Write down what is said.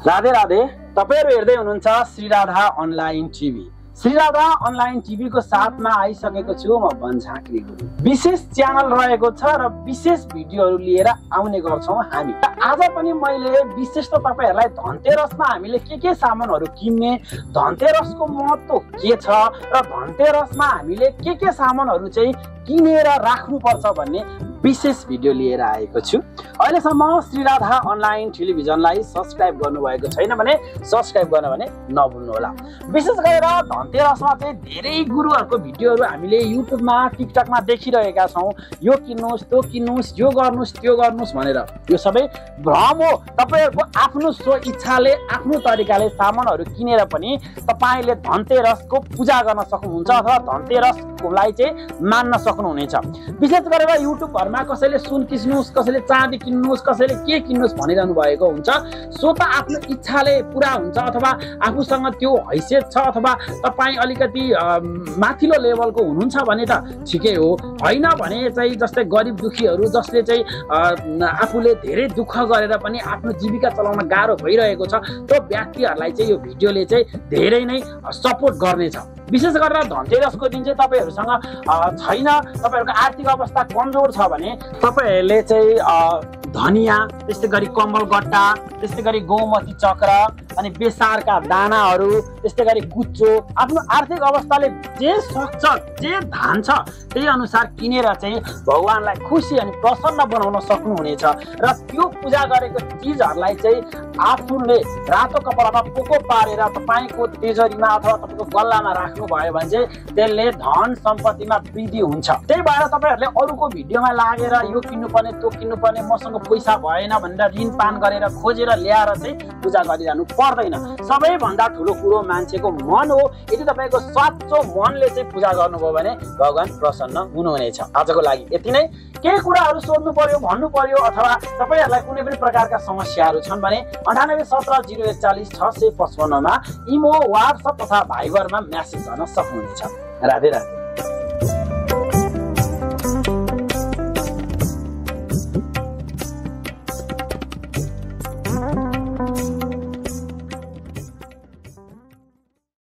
राधे राधे। तपाईहरु हेर्दै हुनुहुन्छ Shri Radha online TV. Shri Radha online TV को साथमा आइसकेको छु म बनझाँक्री गुरु। विशेष च्यानल रहेको छ र विशेष भिडियोहरु लिएर आउने गर्छौं हामी। आज पनि मैले विशेष त तपाईहरुलाई धनतेरसमा हामीले के सामानहरु किन्ने, धनतेरसको महत्व के छ र धनतेरसमा हामीले के सामानहरु चाहिँ किनेर राख्नु पर्छ भन्ने विशेष भिडियो लिएर आएको छु। अहिलेसम्म श्रीराधा अनलाइन टेलिभिजनलाई सब्स्क्राइब गर्नुभएको छैन भने सब्स्क्राइब गर्न भने नभुल्नु होला। विशेष गरेर धनतेरसमा चाहिँ धेरै गुरुहरुको भिडियोहरु हामीले युट्युबमा टिकटकमा देखिरहेका छौं। यो किन्नुस्, त्यो किन्नुस्, यो गर्नुस्, त्यो गर्नुस् भनेर। यो सबै भ्रम हो। तपाईहरुको आफ्नो स्व इच्छाले आफ्नो तरिकाले सामानहरु किनेर पनि तपाईले धनतेरसको पूजा गर्न सक्नुहुन्छ अथवा धनतेरसकोलाई चाहिँ मान्न सक्नुहुनेछ। विशेष गरेर युट्युबहरुमा कसैले सुन किन्नुस्, कसैले चाँदी किन्नुस्, कसैले के किन्नुस् भनिरहनु भएको हुन्छ। सो त आफ्नो इच्छाले पूरा हुन्छ अथवा आफूसँग त्यो हैसियत छ अथवा तपाई अलिकति माथिल्लो लेभलको हुनुहुन्छ भने त ठिकै हो। हैन भने चाहिँ जस्तै गरिब दुखीहरु जसले चाहिँ आफूले धेरै दुःख गरेर पनि आफ्नो जीविका चलाउन गाह्रो भइरहेको छ, त्यो व्यक्तिहरुलाई चाहिँ यो भिडियोले चाहिँ धेरै नै सपोर्ट गर्नेछ। विशेष गरेर धनतेरसको दिन चाहिँ तपाईहरुसँग छैन, तपाईहरुको आर्थिक अवस्था कमजोर छ भने तपाईहरुले चाहिँ धनिया, त्यस्तै गरी कम्बल गट्टा, त्यस्तै गरी गौमती चक्र अनि बेसारका दानाहरु, त्यस्तै गरी गुच्चो आफ्नो आर्थिक अवस्थाले जे सक्छ, जे धान छ त्यही अनुसार किनेर चाहिँ भगवानलाई खुशी अनि प्रसन्न बनाउन सक्नुहुनेछ। र त्यो पूजा गरेको चीजहरुलाई चाहिँ आफूले रातो कपडामा पोको पारेर तपाईको तिजोरीमा अथवा तपाईको गल्लामा राख्नु भयो भने चाहिँ त्यसले धन सम्पत्तिमा वृद्धि हुन्छ। त्यही भएर तपाईहरुले अरूको भिडियोमा लागेर यो किन्नुपर्ने, त्यो किन्नुपर्ने, मसँग पैसा भएन भनेर ऋण पान गरेर खोजेर ल्याएर चाहिँ पूजा गरिरहनु पर्दैन। सबैभन्दा ठुलो कुरो मान्छेको मन हो। यदि तपाईको सच्चो मनले चाहिँ पूजा गर्नुभयो भने भगवान प्रसन्न हुनुहुनेछ। आजको लागि यति नै। केही कुराहरु सोध्नु पर्यो, भन्नु पर्यो अथवा तपाईहरुलाई कुनै पनि प्रकारका समस्याहरु छन् भने 9817014655 मा इमो, व्हाट्सएप तथा भाइबरमा मेसेज गर्न सक्नुहुनेछ। राधे राधे।